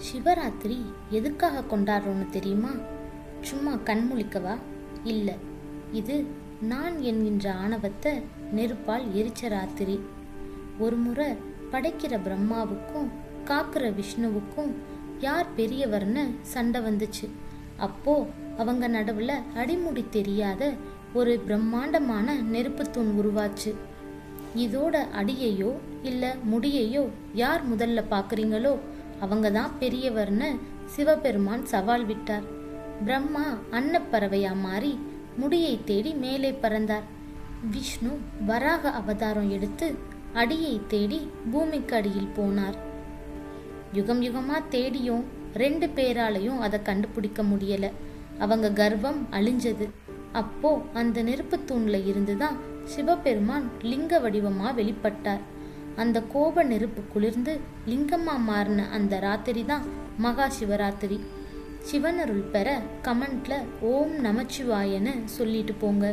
சிவராத்திரி எதுக்காக கொண்டாடுறோன்னு தெரியுமா? சும்மா கண்முழிக்கவா? இல்லை, இது நான் என்கின்ற ஆணவத்தை நெருப்பால் எரிச்ச ராத்திரி. ஒரு முறை படைக்கிற பிரம்மாவுக்கும் காக்கிற விஷ்ணுவுக்கும் யார் பெரியவர்னு சண்டை வந்துச்சு. அப்போ அவங்க நடுவில் அடிமுடி தெரியாத ஒரு பிரம்மாண்டமான நெருப்புத்தூண் உருவாச்சு. இதோட அடியையோ இல்லை முடியையோ யார் முதல்ல பார்க்குறீங்களோ அவங்க தான் பெரியவர்னு சிவபெருமான் சவால் விட்டார். பிரம்மா அன்னப்பறவையா மாறி முடியை தேடி மேலே பறந்தார். விஷ்ணு வராக அவதாரம் எடுத்து அடியை தேடி பூமிக்கு அடியில் போனார். யுகம் யுகமா தேடியும் 2 பேராலையும் அதை கண்டுபிடிக்க முடியல. அவங்க கர்வம் அழிஞ்சது. அப்போ அந்த நெருப்பு தூண்ல இருந்துதான் சிவபெருமான் லிங்க வடிவமா வெளிப்பட்டார். அந்த கோப நெருப்பு குளிர்ந்து லிங்கமா மாறின அந்த ராத்திரி தான் மகா சிவராத்திரி. சிவனருள் பெற கமெண்ட்ல ஓம் நமச்சிவாயன்னு சொல்லிட்டு போங்க.